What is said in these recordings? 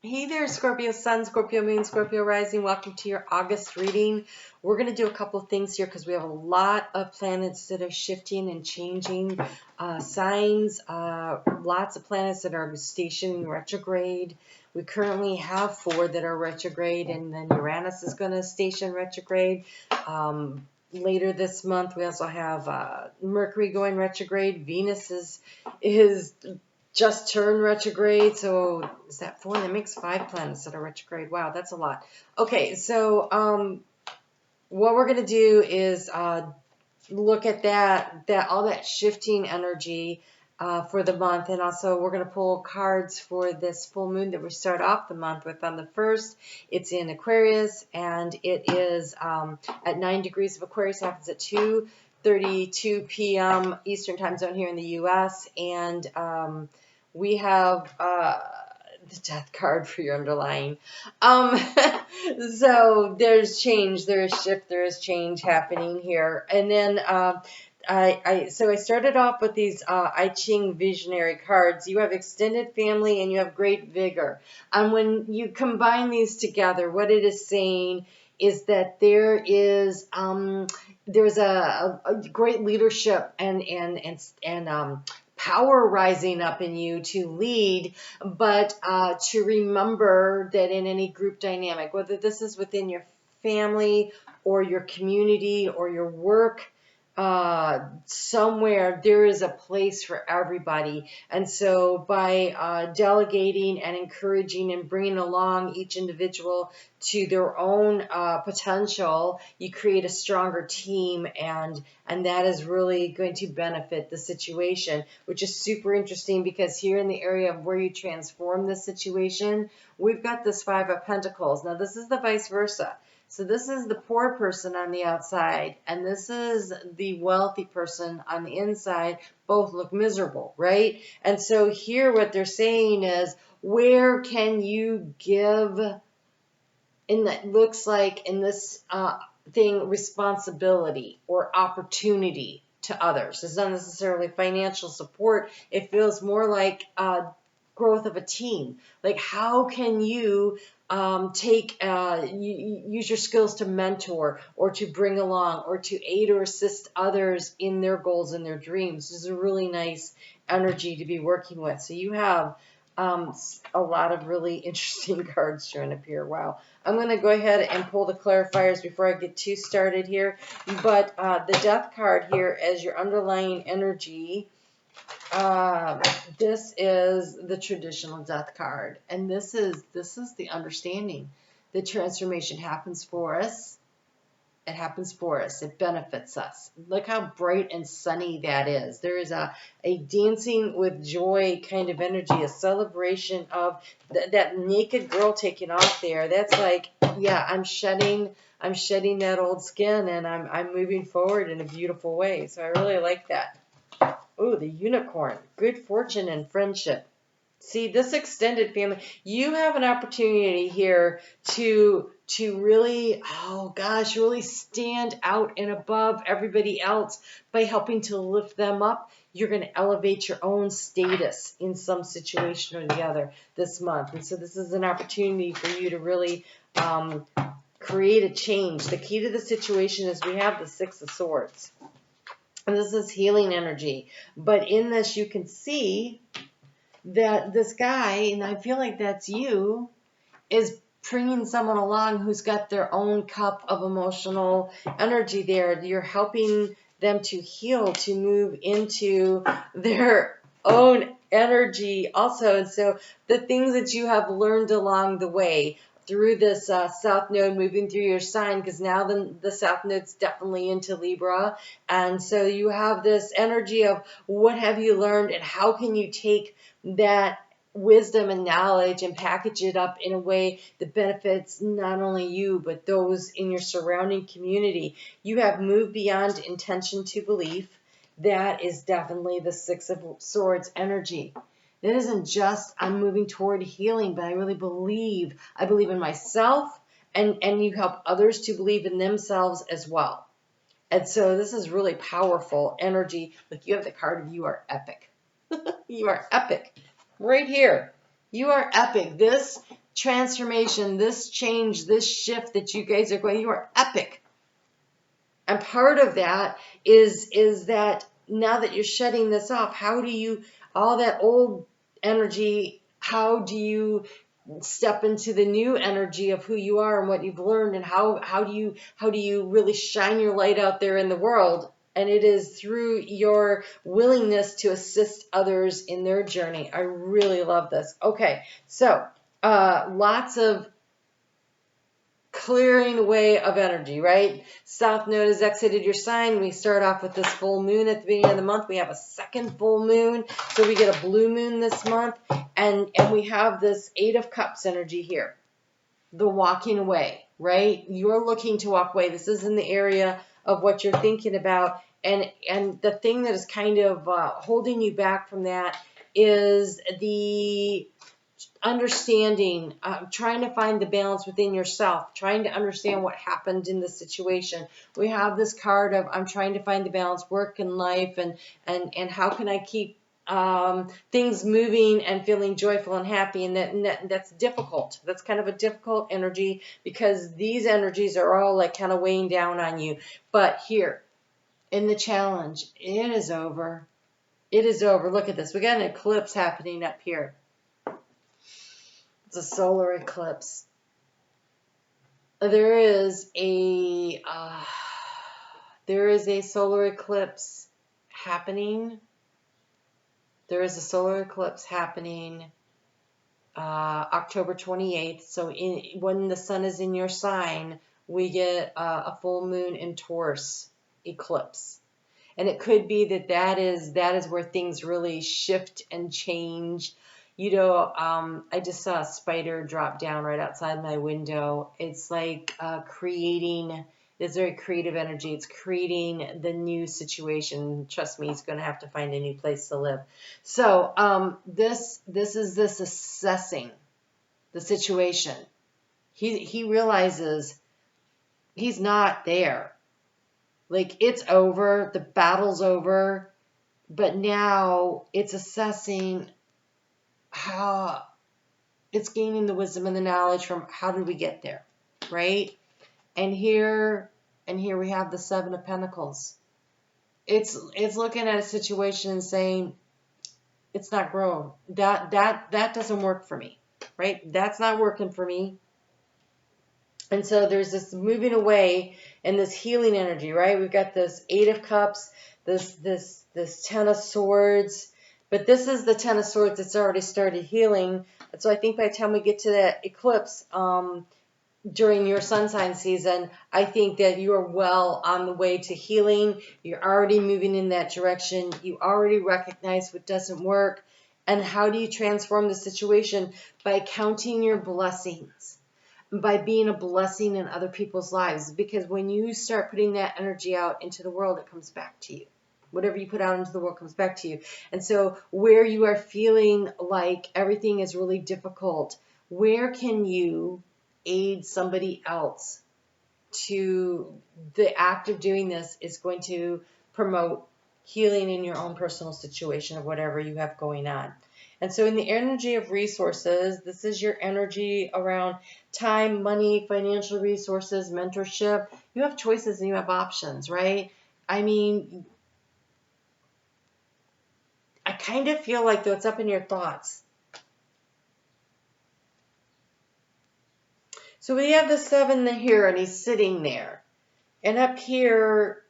Hey there, Scorpio Sun, Scorpio Moon, Scorpio Rising. Welcome to your August reading. We're going to do a couple of things here because we have a lot of planets that are shifting and changing signs. Lots of planets that are stationed retrograde. We currently have 4 that are retrograde, and then Uranus is going to station retrograde. Later this month, we also have Mercury going retrograde. Venus is just turned retrograde. So is that 4? That makes 5 planets that are retrograde. Wow, that's a lot. Okay, so what we're going to do is look at that all that shifting energy for the month, and also we're going to pull cards for this full moon that we start off the month with on the 1st. It's in Aquarius, and it is at 9 degrees of Aquarius. It happens at 2:32 p.m. Eastern time zone here in the U.S., and we have the death card for your underlying. So there's change, there is shift, there is change happening here. And then so I started off with these I Ching visionary cards. You have extended family and you have great vigor. And when you combine these together, what it is saying is that there's a great leadership and power rising up in you to lead, but to remember that in any group dynamic, whether this is within your family or your community or your work, somewhere there is a place for everybody. And so by delegating and encouraging and bringing along each individual to their own potential, you create a stronger team, and that is really going to benefit the situation, which is super interesting because here in the area of where you transform the situation, we've got this 5 of Pentacles. Now this is the vice versa. So this is the poor person on the outside, and this is the wealthy person on the inside. Both look miserable, right? And so here what they're saying is, where can you give, and that looks like in this thing, responsibility or opportunity to others. It's not necessarily financial support. It feels more like growth of a team. Like, how can you use your skills to mentor or to bring along or to aid or assist others in their goals and their dreams? This is a really nice energy to be working with. So you have a lot of really interesting cards showing up here. Wow. I'm going to go ahead and pull the clarifiers before I get too started here. But the death card here as your underlying energy, this is the traditional death card. And this is the understanding. The transformation happens for us. It happens for us. It benefits us. Look how bright and sunny that is. There is a dancing with joy kind of energy, a celebration of that naked girl taking off there. That's like, yeah, I'm shedding that old skin, and I'm moving forward in a beautiful way. So I really like that. Oh, the unicorn. Good fortune and friendship. See, this extended family, you have an opportunity here to really, oh gosh, really stand out and above everybody else by helping to lift them up. You're going to elevate your own status in some situation or the other this month. And so this is an opportunity for you to really create a change. The key to the situation is we have the 6 of Swords. And this is healing energy. But in this, you can see that this guy, and I feel like that's you, is bringing someone along who's got their own cup of emotional energy there. You're helping them to heal, to move into their own energy also. And so the things that you have learned along the way through this South Node moving through your sign, because now the South Node's definitely into Libra. And so you have this energy of what have you learned and how can you take that wisdom and knowledge and package it up in a way that benefits not only you but those in your surrounding community. You have moved beyond intention to belief. That is definitely the 6 of Swords energy. It isn't just I'm moving toward healing, but I really believe in myself, and you help others to believe in themselves as well. And so this is really powerful energy. Like, you have the card of you are epic. You are epic. Right here. You are epic. This transformation, this change, this shift that you guys are going, you are epic. And part of that is that now that you're shedding this off, how do you, all that old energy, how do you step into the new energy of who you are and what you've learned, and how do you really shine your light out there in the world? And it is through your willingness to assist others in their journey. I really love this. Okay, so lots of clearing away of energy, right? South Node has exited your sign. We start off with this full moon at the beginning of the month. We have a second full moon, so we get a blue moon this month, and we have this Eight of Cups energy here, the walking away, right? You're looking to walk away. This is in the area of what you're thinking about, and the thing that is kind of holding you back from that is the understanding, trying to find the balance within yourself, trying to understand what happened in the situation. We have this card of I'm trying to find the balance, work and life, and how can I keep things moving and feeling joyful and happy, and that's difficult. That's kind of a difficult energy because these energies are all like kind of weighing down on you. But here in the challenge, it is over. It is over. Look at this. We got an eclipse happening up here. It's a solar eclipse. There is a solar eclipse happening. There is a solar eclipse happening October 28th. So when the sun is in your sign, we get a full moon in Taurus eclipse. And it could be that is where things really shift and change. You know, I just saw a spider drop down right outside my window. It's like creating this very creative energy. It's creating the new situation. Trust me, he's going to have to find a new place to live. So this is this assessing the situation. He realizes he's not there. Like, it's over, the battle's over, but now it's assessing how it's gaining the wisdom and the knowledge from how did we get there, right? And here we have the Seven of Pentacles. It's looking at a situation and saying, it's not growing. That doesn't work for me, right? That's not working for me. And so there's this moving away and this healing energy, right? We've got this Eight of Cups, this Ten of Swords, but this is the Ten of Swords that's already started healing. And so I think by the time we get to that eclipse during your sun sign season, I think that you are well on the way to healing. You're already moving in that direction. You already recognize what doesn't work. And how do you transform the situation? By counting your blessings, by being a blessing in other people's lives. Because when you start putting that energy out into the world, it comes back to you. Whatever you put out into the world comes back to you. And so where you are feeling like everything is really difficult, where can you aid somebody else? To the act of doing this is going to promote healing in your own personal situation of whatever you have going on. And so in the energy of resources, this is your energy around time, money, financial resources, mentorship. You have choices and you have options, right? I mean, I kind of feel like though it's up in your thoughts. So we have the Seven here, and he's sitting there. And up here,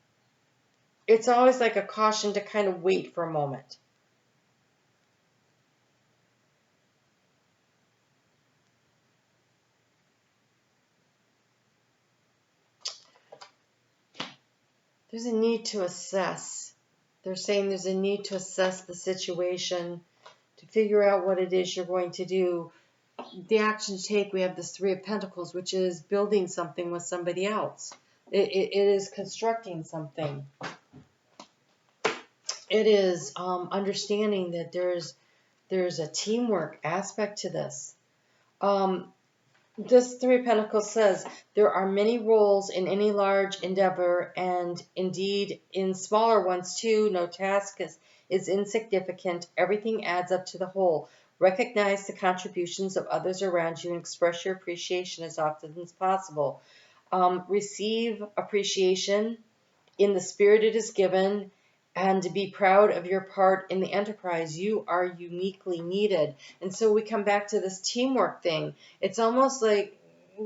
it's always like a caution to kind of wait for a moment. There's a need to assess. They're saying there's a need to assess the situation, to figure out what it is you're going to do. The action to take, we have this Three of Pentacles, which is building something with somebody else. It is constructing something. It is understanding that there's a teamwork aspect to this. This Three of Pentacles says, there are many roles in any large endeavor, and indeed in smaller ones too. No task is insignificant. Everything adds up to the whole. Recognize the contributions of others around you and express your appreciation as often as possible. Receive appreciation in the spirit it is given, and to be proud of your part in the enterprise. You are uniquely needed. And so we come back to this teamwork thing. It's almost like,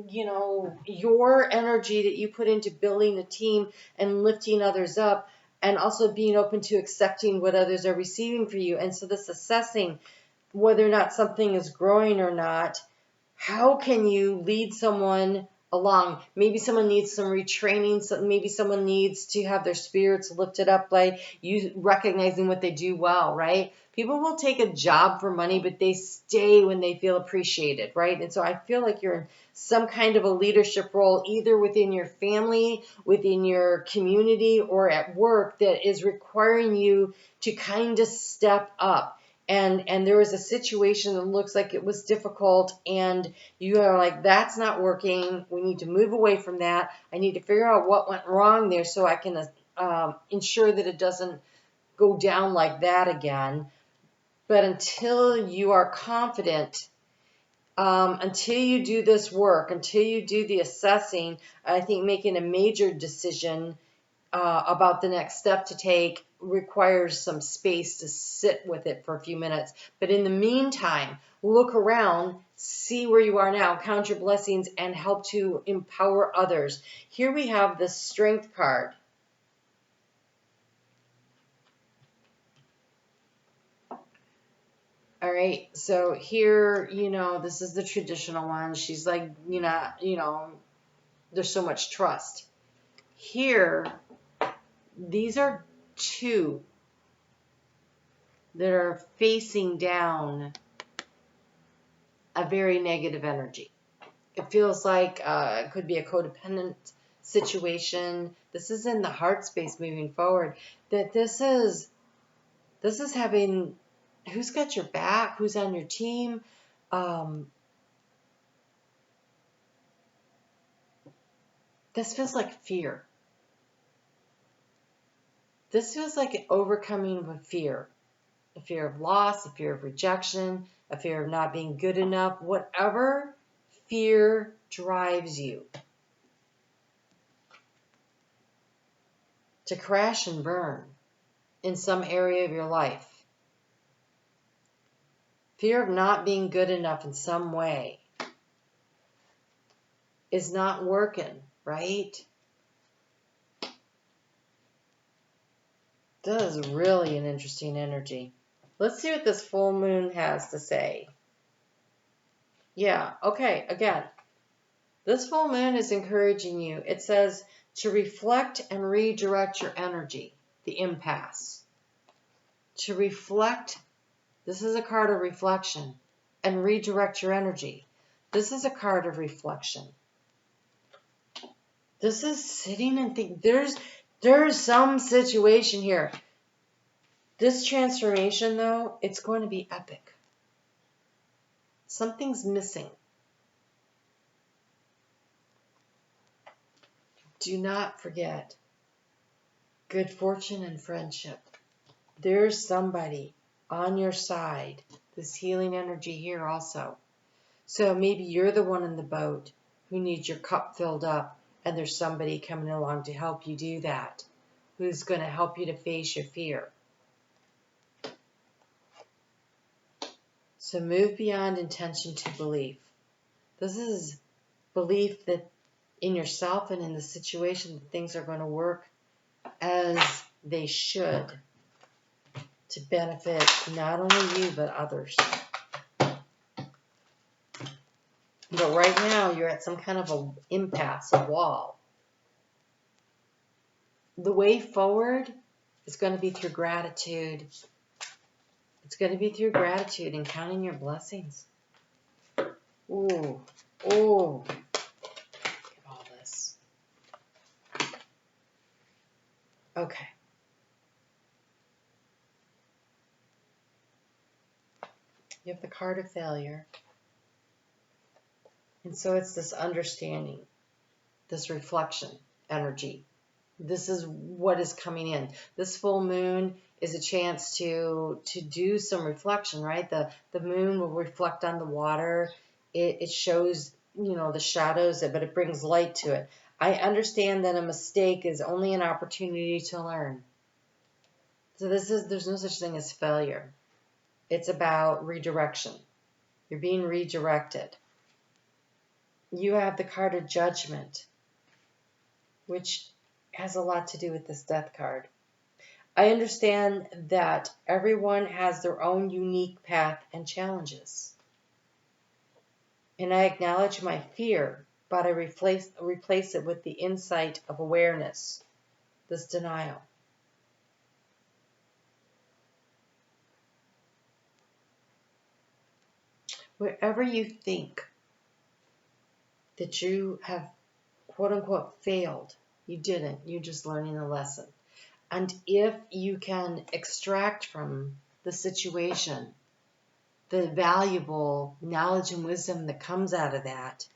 your energy that you put into building a team and lifting others up, and also being open to accepting what others are receiving for you. And so this assessing whether or not something is growing or not, how can you lead someone along? Maybe someone needs some retraining. Maybe someone needs to have their spirits lifted up by you recognizing what they do well, right? People will take a job for money, but they stay when they feel appreciated, right? And so I feel like you're in some kind of a leadership role, either within your family, within your community, or at work, that is requiring you to kind of step up. And there was a situation that looks like it was difficult, and you are like, that's not working. We need to move away from that. I need to figure out what went wrong there so I can ensure that it doesn't go down like that again. But until you are confident, until you do this work, until you do the assessing, I think making a major decision about the next step to take requires some space to sit with it for a few minutes. But in the meantime, look around, see where you are now, count your blessings, and help to empower others. Here we have the Strength card. All right, so here, this is the traditional one. She's like, there's so much trust. Here, these are two that are facing down a very negative energy. It feels like it could be a codependent situation. This is in the heart space moving forward. That this is having, who's got your back, who's on your team. This feels like fear. This feels like overcoming with fear. A fear of loss, a fear of rejection, a fear of not being good enough, whatever fear drives you to crash and burn in some area of your life. Fear of not being good enough in some way is not working, right? That is really an interesting energy. Let's see what this full moon has to say. Yeah, okay, again, this full moon is encouraging you. It says to reflect and redirect your energy, the impasse. To reflect, this is a card of reflection, and redirect your energy. This is a card of reflection. This is sitting and thinking. There's some situation here. This transformation, though, it's going to be epic. Something's missing. Do not forget good fortune and friendship. There's somebody on your side. This healing energy here also. So maybe you're the one in the boat who needs your cup filled up, and there's somebody coming along to help you do that, who's going to help you to face your fear. So move beyond intention to belief. This is belief that in yourself and in the situation that things are going to work as they should to benefit not only you but others. But right now you're at some kind of an impasse, a wall. The way forward is going to be through gratitude. It's going to be through gratitude and counting your blessings. Ooh, look at all this. Okay. You have the card of failure. And so it's this understanding, this reflection energy. This is what is coming in. This full moon is a chance to do some reflection, right? The moon will reflect on the water. It shows, the shadows, but it brings light to it. I understand that a mistake is only an opportunity to learn. So there's no such thing as failure. It's about redirection. You're being redirected. You have the card of Judgment, which has a lot to do with this Death card. I understand that everyone has their own unique path and challenges. And I acknowledge my fear, but I replace it with the insight of awareness, this denial. Wherever you think that you have, quote unquote, failed, you didn't. You're just learning a lesson. And if you can extract from the situation the valuable knowledge and wisdom that comes out of that,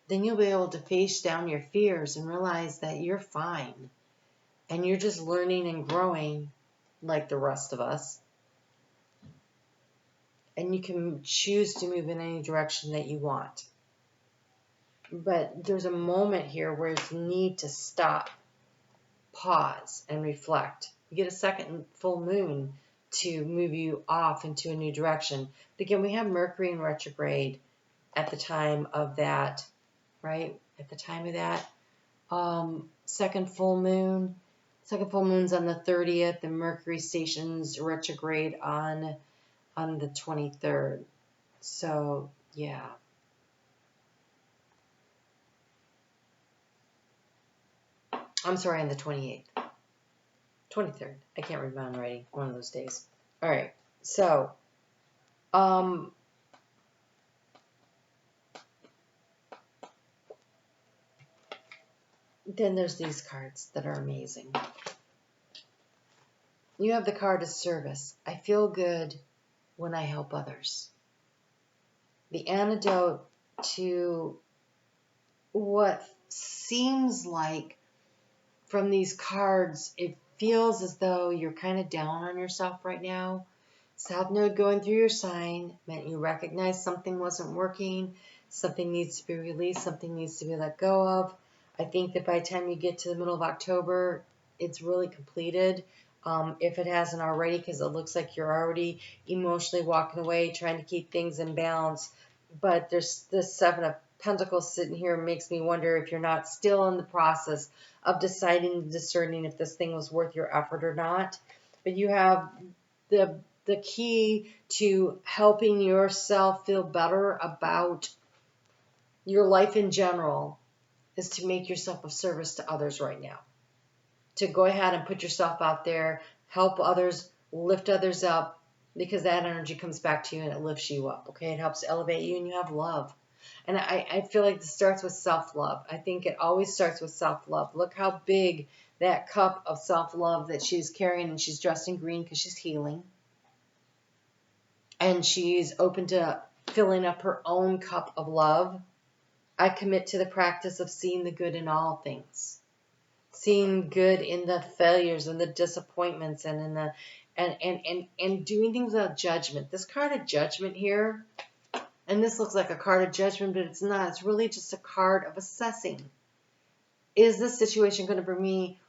then you'll be able to face down your fears and realize that you're fine. And you're just learning and growing like the rest of us. And you can choose to move in any direction that you want. But there's a moment here where you need to stop, pause, and reflect. You get a second full moon to move you off into a new direction. But again, we have Mercury in retrograde at the time of that, right? At the time of that second full moon. Second full moon's on the 30th, and Mercury stations retrograde on the 23rd. So, yeah. I'm sorry, on the 28th. 23rd. I can't read my handwriting. One of those days. All right. So, then there's these cards that are amazing. You have the card of service. I feel good when I help others. The antidote to what seems like from these cards, it feels as though you're kind of down on yourself right now. South Node going through your sign meant you recognize something wasn't working, something needs to be released, something needs to be let go of. I think that by the time you get to the middle of October, it's really completed. If it hasn't already, because it looks like you're already emotionally walking away, trying to keep things in balance. But there's this Seven of Pentacles sitting here makes me wonder if you're not still in the process of deciding, discerning if this thing was worth your effort or not. But you have the key to helping yourself feel better about your life in general is to make yourself of service to others right now. To go ahead and put yourself out there, help others, lift others up, because that energy comes back to you and it lifts you up, okay? It helps elevate you and you have love. And I feel like this starts with self-love. I think it always starts with self-love. Look how big that cup of self-love that she's carrying, and she's dressed in green because she's healing. And she's open to filling up her own cup of love. I commit to the practice of seeing the good in all things. Seeing good in the failures and the disappointments and in the and doing things without judgment. This card of Judgment here, and this looks like a card of judgment, but it's not. It's really just a card of assessing. Is this situation going to bring me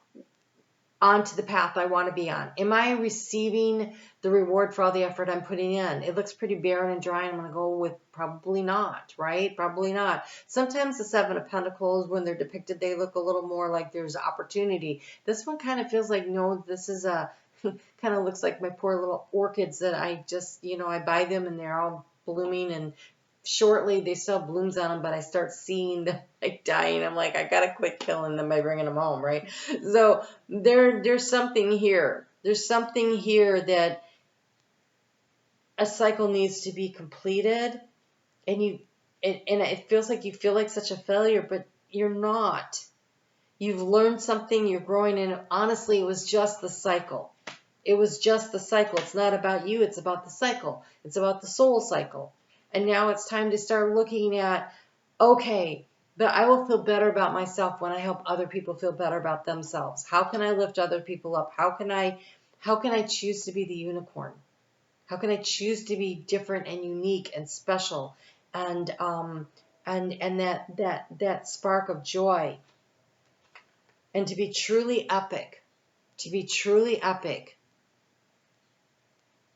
onto the path I want to be on? Am I receiving the reward for all the effort I'm putting in? It looks pretty barren and dry, and I'm going to go with probably not, right? Probably not. Sometimes the Seven of Pentacles, when they're depicted, they look a little more like there's opportunity. This one kind of feels like, no, this is a, kind of looks like my poor little orchids that I just, I buy them and they're all blooming, and shortly they still have blooms on them, but I start seeing them like dying. I'm like, I gotta quit killing them by bringing them home, right? So there's something here. There's something here that a cycle needs to be completed, and it feels like you feel like such a failure, but you're not. You've learned something. You're growing, and honestly, it was just the cycle. It was just the cycle. It's not about you. It's about the cycle. It's about the soul cycle. And now it's time to start looking at, okay, but I will feel better about myself when I help other people feel better about themselves. How can I lift other people up? How can I How can I choose to be the unicorn? How can I choose to be different and unique and special, and that spark of joy, and to be truly epic? To be truly epic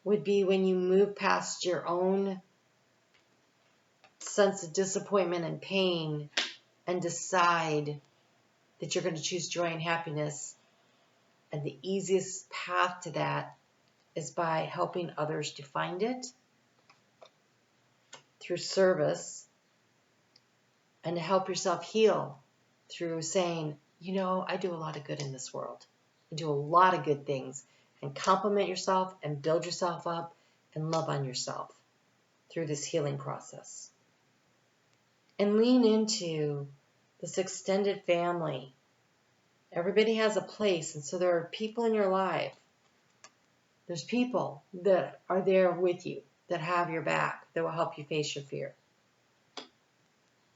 would be when you move past your own sense of disappointment and pain and decide that you're going to choose joy and happiness. And the easiest path to that is by helping others to find it through service, and to help yourself heal through saying, you know, I do a lot of good in this world. I do a lot of good things, and compliment yourself and build yourself up and love on yourself through this healing process. And lean into this extended family. Everybody has a place, and so there are people in your life. There's people that are there with you, that have your back, that will help you face your fear.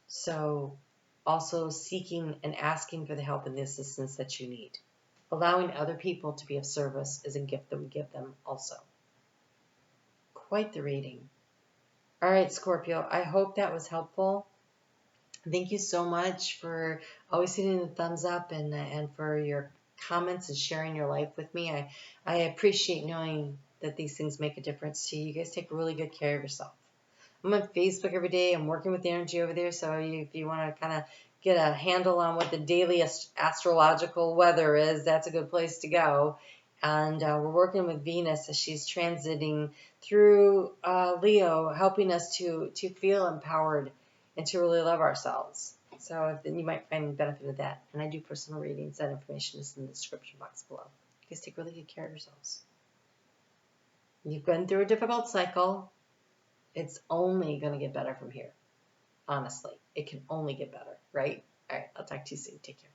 So also seeking and asking for the help and the assistance that you need. Allowing other people to be of service is a gift that we give them also. Quite the reading. All right, Scorpio, I hope that was helpful. Thank you so much for always hitting the thumbs up and for your comments and sharing your life with me. I appreciate knowing that these things make a difference to you. You guys take really good care of yourself. I'm on Facebook every day. I'm working with the energy over there. So if you want to kind of get a handle on what the daily astrological weather is, that's a good place to go. And we're working with Venus as she's transiting through Leo, helping us to feel empowered and to really love ourselves. So then you might find benefit of that. And I do personal readings. That information is in the description box below. You guys take really good care of yourselves. You've been through a difficult cycle. It's only going to get better from here. Honestly, it can only get better, right? All right, I'll talk to you soon. Take care.